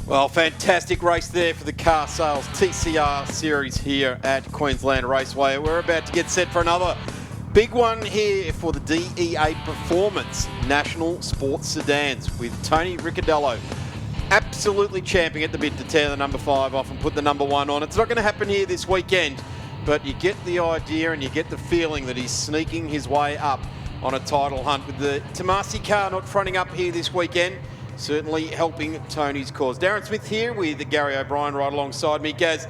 Well, fantastic race there for the car sales TCR series here at Queensland Raceway. We're about to get set for another big one here for the DEA Performance National Sports Sedans with Tony Ricciardello absolutely champing at the bit to tear the number 5 off and put the number 1 on. It's not going to happen here this weekend, but you get the idea and you get the feeling that he's sneaking his way up on a title hunt with the Tomasi car not fronting up here this weekend. Certainly helping Tony's cause. Darren Smith here with Gary O'Brien right alongside me. Gaz,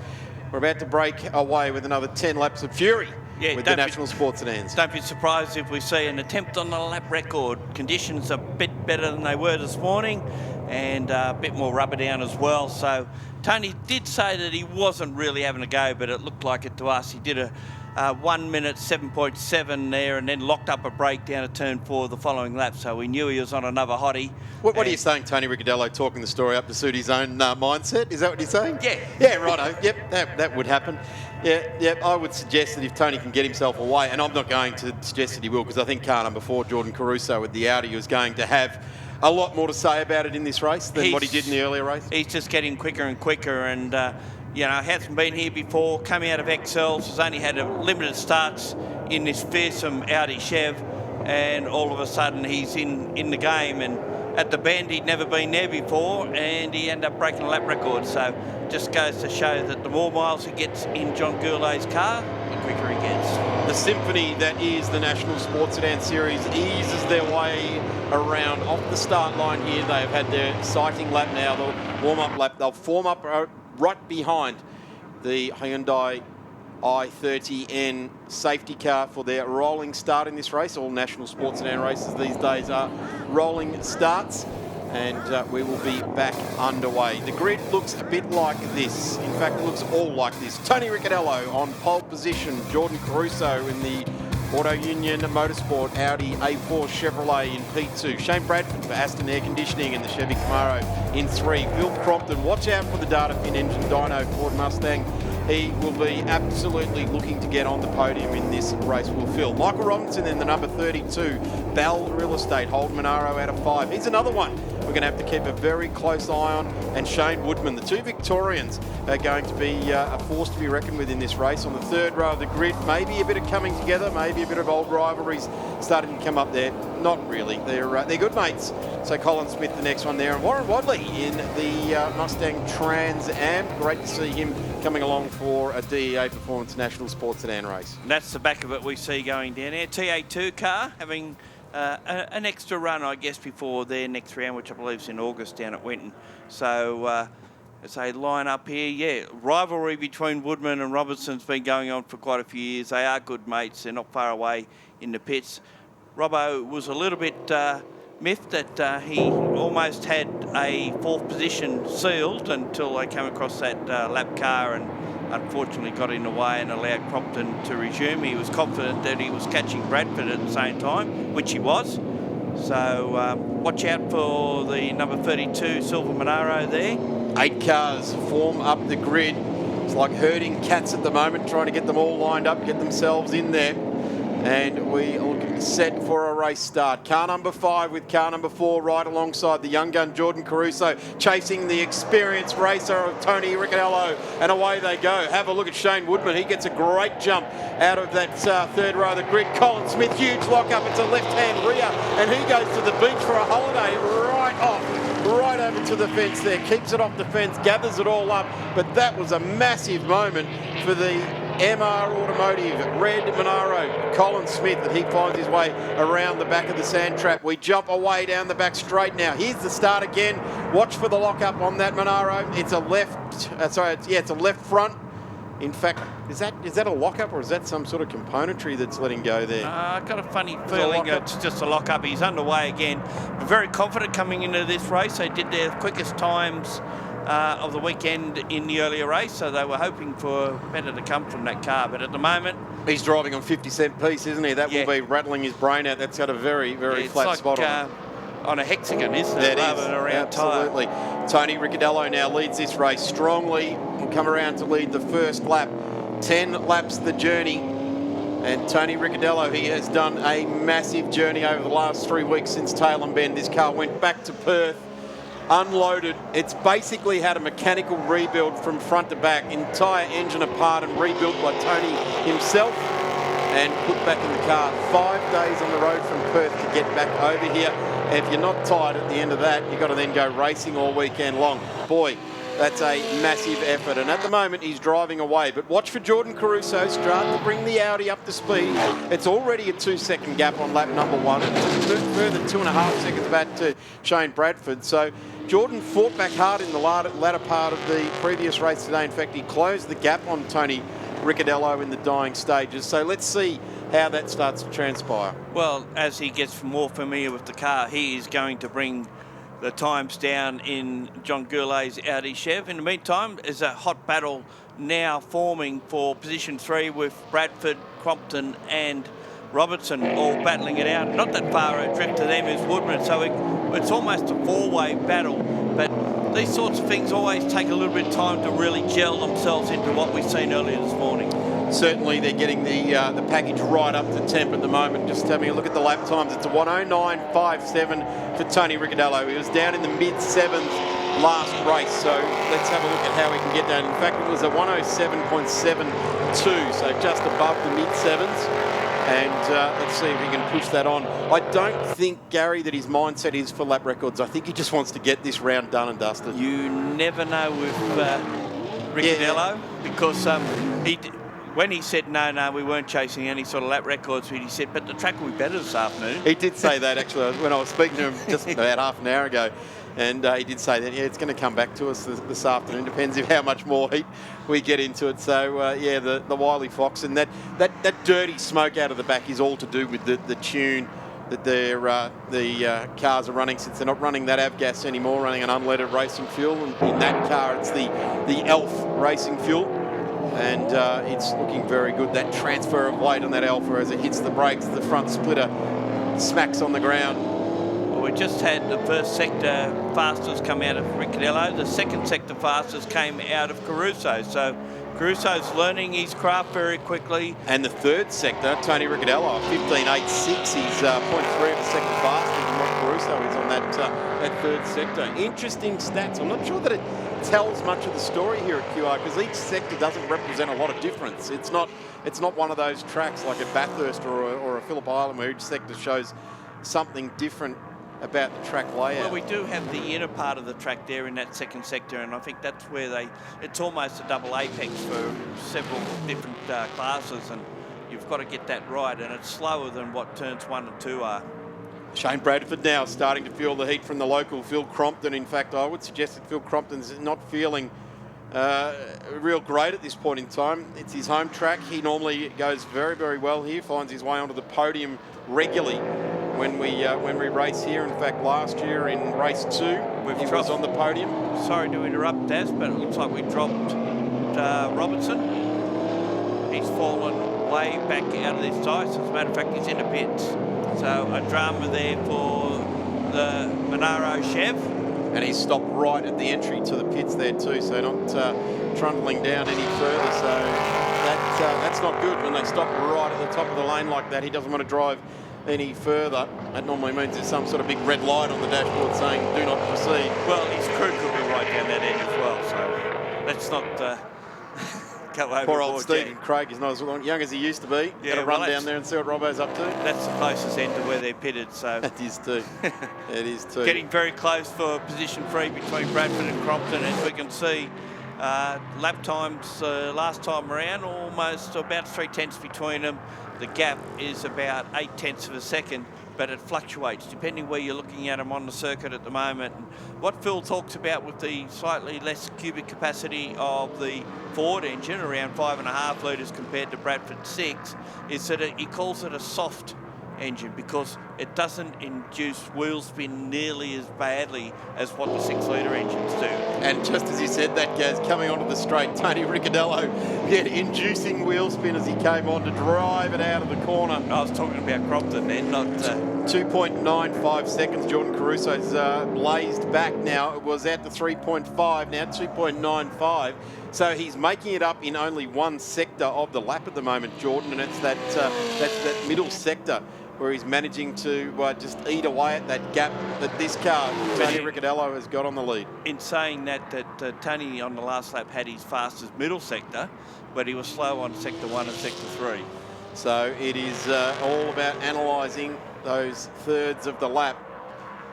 we're about to break away with another 10 laps of fury with the National Sports Sedans. Don't be surprised if we see an attempt on the lap record. Conditions are a bit better than they were this morning and a bit more rubber down as well. So Tony did say that he wasn't really having a go, but it looked like it to us. He did a 1 minute 7.7 there and then locked up a break down at turn 4 the following lap, so we knew he was on another hottie. What are you saying, Tony Ricciardello, talking the story up to suit his own mindset? Is that what you're saying? Yeah. Yeah, righto. Yep, that would happen. Yeah, I would suggest that if Tony can get himself away, and I'm not going to suggest that he will, because I think car number 4, Jordan Caruso with the Audi, was going to have a lot more to say about it in this race than what he did in the earlier race. He's just getting quicker and quicker, and hasn't been here before, coming out of XLs, has only had a limited starts in this fearsome Audi Chev, and all of a sudden he's in the game. And at the bend, he'd never been there before, and he ended up breaking a lap record. So just goes to show that the more miles he gets in John Goulet's car, the quicker he gets. The symphony that is the National Sports Sedan Series eases their way around off the start line here. They've had their sighting lap now, the warm-up lap. They'll form up right behind the Hyundai i30N safety car for their rolling start in this race. All National Sports Sedan races these days are rolling starts, and we will be back underway. The grid looks a bit like this. In fact, it looks all like this. Tony Ricciardello on pole position. Jordan Caruso in the Auto Union Motorsport Audi A4 Chevrolet in P2. Shane Bradford for Aston Air Conditioning and the Chevy Camaro in 3. Phil Crompton, watch out for the Data Fin engine dyno Ford Mustang. He will be absolutely looking to get on the podium in this race, will Phil. Michael Robinson in the number 32. Bell Real Estate, Holden Monaro out of 5. He's another one we're going to have to keep a very close eye on. And Shane Woodman, the 2 Victorians, are going to be a force to be reckoned with in this race. On the 3rd row of the grid, maybe a bit of coming together, maybe a bit of old rivalries starting to come up there. Not really. They're good mates. So Colin Smith, the next one there, and Warren Wadley in the Mustang Trans Am. Great to see him coming along for a DEA Performance National Sports Sedan race. And that's the back of it we see going down there. TA2 car having an extra run, I guess, before their next round, which I believe is in August down at Winton. So as they line up here, rivalry between Woodman and Robinson's been going on for quite a few years. They are good mates. They're not far away in the pits. Robbo was a little bit miffed that he almost had a 4th position sealed until they came across that lap car and unfortunately got in the way and allowed Crompton to resume. He was confident that he was catching Bradford at the same time, which he was. So watch out for the number 32 Silver Monaro there. 8 cars form up the grid. It's like herding cats at the moment, trying to get them all lined up, get themselves in there. And we are looking set for a race start. Car number 5 with car number 4 right alongside the young gun Jordan Caruso, chasing the experienced racer of Tony Ricciardello, and away they go. Have a look at Shane Woodman. He gets a great jump out of that 3rd row of the grid. Colin Smith, huge lock-up. It's a left-hand rear, and he goes to the beach for a holiday right over to the fence there. Keeps it off the fence, gathers it all up, but that was a massive moment for the MR Automotive, Red Monaro, Colin Smith, and he finds his way around the back of the sand trap. We jump away down the back straight now. Here's the start again. Watch for the lock-up on that Monaro. It's a it's a left front. In fact, is that a lock-up or is that some sort of componentry that's letting go there? I've got a funny feeling it's just a lock-up. He's underway again. Very confident coming into this race. They did their quickest times of the weekend in the earlier race, so they were hoping for better to come from that car. But at the moment, he's driving on 50-cent piece, isn't he? That will be rattling his brain out. That's got a very flat spot on it. On a hexagon, isn't it? Rather than a round tyre. Absolutely. Tony Ricciardello now leads this race strongly. Will come around to lead the first lap. 10 laps the journey. And Tony Ricciardello, he has done a massive journey over the last 3 weeks since Tailem Bend. This car went back to Perth unloaded. It's basically had a mechanical rebuild from front to back, entire engine apart and rebuilt by Tony himself and put back in the car. 5 days on the road from Perth to get back over here. If you're not tired at the end of that, you've got to then go racing all weekend long. Boy, that's a massive effort, and at the moment he's driving away. But watch for Jordan Caruso starting to bring the Audi up to speed. It's already a 2-second gap on lap number 1, and further 2.5 seconds back to Shane Bradford. So Jordan fought back hard in the latter part of the previous race today. In fact, he closed the gap on Tony Ricciardello in the dying stages. So let's see how that starts to transpire. Well, as he gets more familiar with the car, he is going to bring the times down in John Goulet's Audi Chev. In the meantime, there's a hot battle now forming for position 3 with Bradford, Crompton and Robertson all battling it out. Not that far adrift to them is Woodman, so it's almost a 4-way battle. But these sorts of things always take a little bit of time to really gel themselves into what we've seen earlier this morning. Certainly they're getting the package right up to temp at the moment. Just having a look at the lap times, it's a 1:09.57 for Tony Ricciardello. He was down in the mid-7s last race, so let's have a look at how we can get down. In fact, it was a 1:07.72, so just above the mid-7s. And let's see if he can push that on. I don't think, Gary, that his mindset is for lap records. I think he just wants to get this round done and dusted. You never know with Ricciardello, because when he said, no, we weren't chasing any sort of lap records, he said, but the track will be better this afternoon. He did say that, actually, when I was speaking to him just about half an hour ago. And he did say that, yeah, it's going to come back to us this afternoon. Depends if how much more heat we get into it. So, yeah, the wily fox. And that dirty smoke out of the back is all to do with the tune that the cars are running, since they're not running that avgas anymore, running an unleaded racing fuel. And in that car, it's the ELF racing fuel. And it's looking very good. That transfer of weight on that Alpha as it hits the brakes, the front splitter smacks on the ground. Well, we just had the first sector fastest come out of Ricciardello. The second sector fastest came out of Caruso. So Caruso's learning his craft very quickly. And the third sector, Tony Ricciardello, 15.86. He's 0.3 of a second faster than what Caruso is on that third sector. Interesting stats. I'm not sure that it tells much of the story here at QR, because each sector doesn't represent a lot of difference. It's not one of those tracks like at Bathurst or a Phillip Island where each sector shows something different about the track layout. Well, we do have the inner part of the track there in that second sector, and I think that's where it's almost a double apex for several different classes, and you've got to get that right, and it's slower than what turns 1 and 2 are. Shane Bradford now starting to feel the heat from the local Phil Crompton. In fact, I would suggest that Phil Crompton's not feeling real great at this point in time. It's his home track. He normally goes very, very well here, finds his way onto the podium regularly when we race here. In fact, last year in race 2, he was on the podium. Sorry to interrupt, Daz, but it looks like we dropped Robertson. He's fallen way back out of this dice. As a matter of fact, he's in the pits. So a drama there for the Monaro Chev. And he's stopped right at the entry to the pits there too, so not trundling down any further. So that's not good when they stop right at the top of the lane like that. He doesn't want to drive any further. That normally means there's some sort of big red light on the dashboard saying do not proceed. Well, his crew could be right down that end as well, so let's not go over. Poor old Stephen Craig is not as young as he used to be. Yeah, got to run down there and see what Robbo's up to. That's the closest end to where they're pitted, so. That is too. It is too. Getting very close for position 3 between Bradford and Crompton, as we can see. Lap times last time around, almost about 3/10 between them. The gap is about 0.8 of a second, but it fluctuates depending where you're looking at them on the circuit at the moment. And what Phil talks about with the slightly less cubic capacity of the Ford engine, around 5.5 litres compared to Bradford 6, is that he calls it a soft engine because it doesn't induce wheel spin nearly as badly as what the 6-litre engines do. And just as you said that, Gaz, coming onto the straight, Tony Ricciardello, inducing wheel spin as he came on to drive it out of the corner. I was talking about Crompton then, not... 2.95 seconds. Jordan Caruso's blazed back now. It was at the 3.5, now 2.95. So he's making it up in only one sector of the lap at the moment, Jordan, and it's that middle sector where he's managing to just eat away at that gap that this car, Tony Ricciardello, has got on the lead. In saying that, Tony on the last lap had his fastest middle sector, but he was slow on sector 1 and sector 3. So it is all about analysing those thirds of the lap.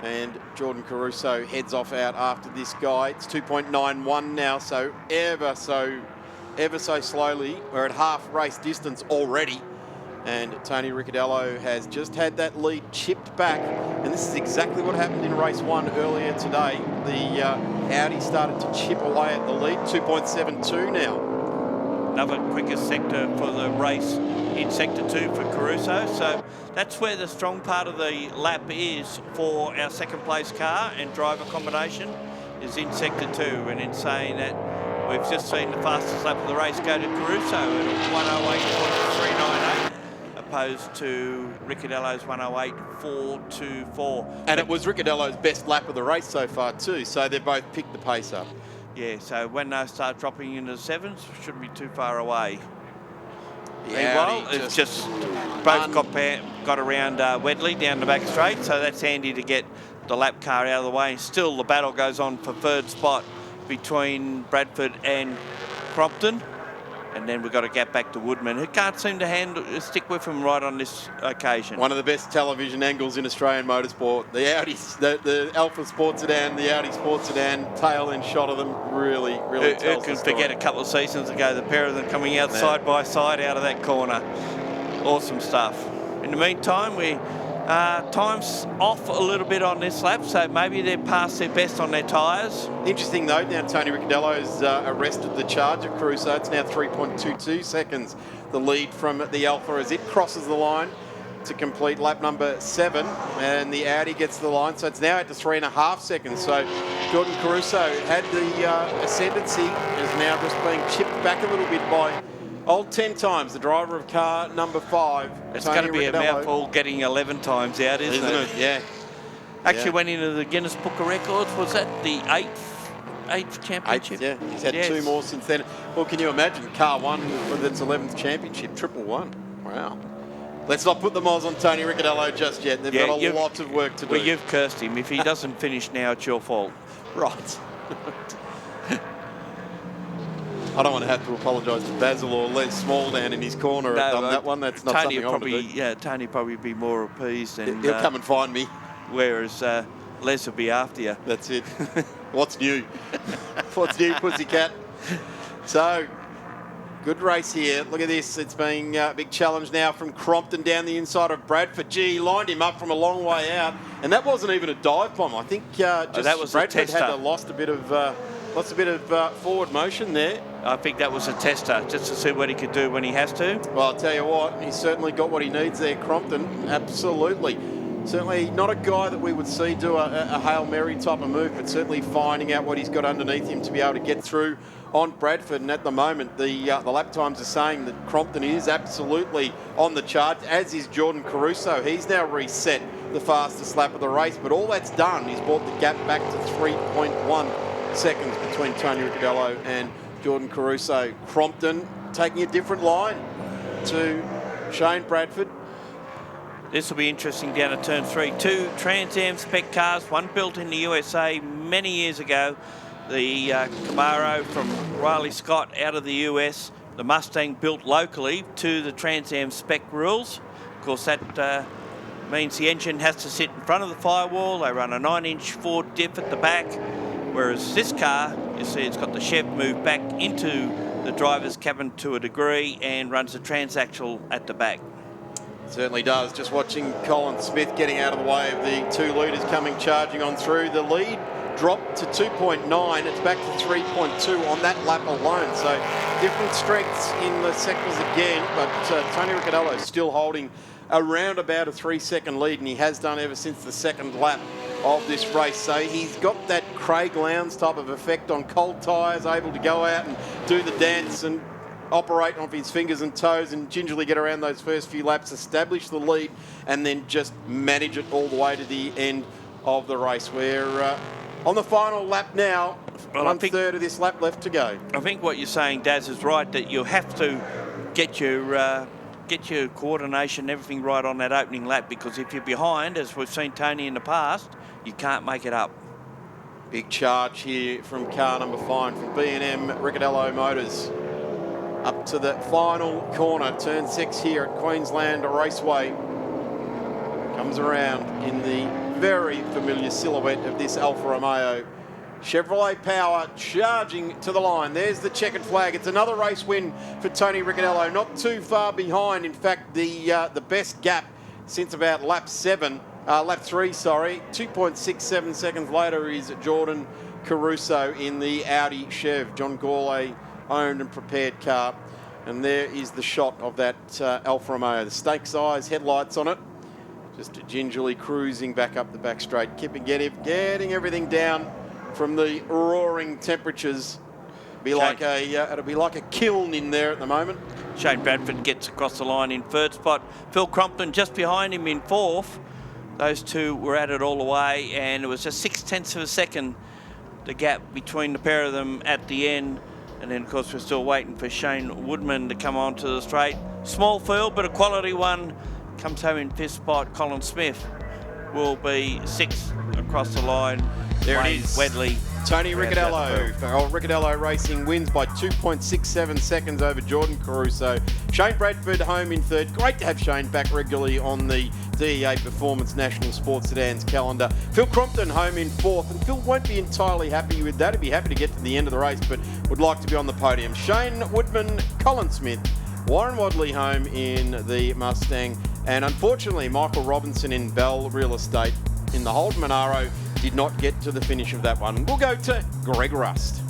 And Jordan Caruso heads off out after this guy. It's 2.91 now, so ever so slowly. We're at half race distance already. And Tony Ricciardello has just had that lead chipped back. And this is exactly what happened in race 1 earlier today. The Audi started to chip away at the lead, 2.72 now. Another quicker sector for the race in sector 2 for Caruso. So that's where the strong part of the lap is for our second place car and driver combination, is in sector 2. And in saying that, we've just seen the fastest lap of the race go to Caruso at 108.398, opposed to Ricciardello's 108.424. And it was Ricciardello's best lap of the race so far too, so they've both picked the pace up. Yeah, so when they start dropping into the 7s, shouldn't be too far away. Yeah, meanwhile, it's just both got around Wedley down the back straight, so that's handy to get the lap car out of the way. Still, the battle goes on for third spot between Bradford and Crompton. And then we've got to get back to Woodman, who can't seem to stick with him right on this occasion. One of the best television angles in Australian motorsport. The Audi, the Alpha Sports Sedan, the Audi Sports Sedan, tail end shot of them really tells the story. Who can forget a couple of seasons ago, the pair of them coming out side by side out of that corner. Awesome stuff. In the meantime, time's off a little bit on this lap, so maybe they're past their best on their tyres. Interesting though, now Tony Ricciardello's arrested the charge of Caruso. It's now 3.22 seconds, the lead from the Alpha as it crosses the line to complete lap number 7, and the Audi gets to the line, so it's now at 3.5 seconds. So Jordan Caruso had the ascendancy, is now just being chipped back a little bit by old 10 times, the driver of car number 5. It's going to be a mouthful getting 11 times out, isn't it? Yeah. Actually went into the Guinness Book of Records. Was that the eighth championship? 8th, yeah. He's had 2 more since then. Well, can you imagine car 1 with its 11th championship, triple 1? Wow. Let's not put the moz on Tony Ricciardello just yet. They've got a lot of work to do. Well, you've cursed him. If he doesn't finish now, it's your fault. Right. I don't want to have to apologise to Basil or Les Small down in his corner on that one. That's not something I want to do. Yeah, Tony probably be more appeased. And he'll come and find me. Whereas Les will be after you. That's it. What's new? What's new, pussycat? So, good race here. Look at this. It's been a big challenge now from Crompton down the inside of Bradford. Gee, he lined him up from a long way out. And that wasn't even a dive bomb. I think that was Bradford had lost a bit of forward motion there. I think that was a tester, just to see what he could do when he has to. Well, I'll tell you what, he's certainly got what he needs there, Crompton. Absolutely. Certainly not a guy that we would see do a Hail Mary type of move, but certainly finding out what he's got underneath him to be able to get through on Bradford. And at the moment, the lap times are saying that Crompton is absolutely on the charge, as is Jordan Caruso. He's now reset the fastest lap of the race, but all that's done is brought the gap back to 3.1 seconds between Tony Ricciardello and Jordan Caruso. Crompton taking a different line to Shane Bradford. This will be interesting down at turn 3. 2 Trans Am spec cars, one built in the USA many years ago. The Camaro from Riley Scott out of the US. The Mustang built locally to the Trans Am spec rules. Of course, that means the engine has to sit in front of the firewall. They run a 9-inch Ford diff at the back. Whereas this car, you see it's got the Chev moved back into the driver's cabin to a degree and runs a transaxle at the back. Certainly does. Just watching Colin Smith getting out of the way of the 2 leaders coming charging on through. The lead dropped to 2.9. It's back to 3.2 on that lap alone. So different strengths in the sectors again, but Tony Ricciardello still holding around about a 3-second lead, and he has done ever since the second lap of this race. So he's got that Craig Lowndes type of effect on cold tyres, able to go out and do the dance and operate off his fingers and toes and gingerly get around those first few laps, establish the lead, and then just manage it all the way to the end of the race. We're on the final lap now. Well, 1/3 of this lap left to go. I think what you're saying, Daz, is right, that you have to get your get your coordination, everything right on that opening lap, because if you're behind, as we've seen Tony in the past, you can't make it up. Big charge here from car number 5 from B&M Ricciardello Motors. Up to the final corner, turn 6 here at Queensland Raceway. Comes around in the very familiar silhouette of this Alfa Romeo. Chevrolet Power charging to the line. There's the checkered flag. It's another race win for Tony Ricciardello. Not too far behind. In fact, the best gap since about lap 3, 2.67 seconds later is Jordan Caruso in the Audi Chev. John Gourlay owned and prepared car. And there is the shot of that Alfa Romeo. The stake eyes, headlights on it. Just gingerly cruising back up the back straight. Getting everything down from the roaring temperatures. It'll be like a kiln in there at the moment. Shane Bradford gets across the line in 3rd spot. Phil Crompton just behind him in 4th. Those two were at it all the way, and it was just 0.6 of a second, the gap between the pair of them at the end. And then, of course, we're still waiting for Shane Woodman to come onto the straight. Small field, but a quality one. Comes home in 5th spot. Colin Smith will be 6th across the line. There it is. Wedley. Tony Ricciardello Racing wins by 2.67 seconds over Jordan Caruso. Shane Bradford home in 3rd. Great to have Shane back regularly on the DEA Performance National Sports Sedans calendar. Phil Crompton home in 4th, and Phil won't be entirely happy with that. He'd be happy to get to the end of the race, but would like to be on the podium. Shane Woodman, Colin Smith, Warren Wadley home in the Mustang, and unfortunately Michael Robinson in Bell Real Estate in the Holden Monaro did not get to the finish of that one. We'll go to Greg Rust.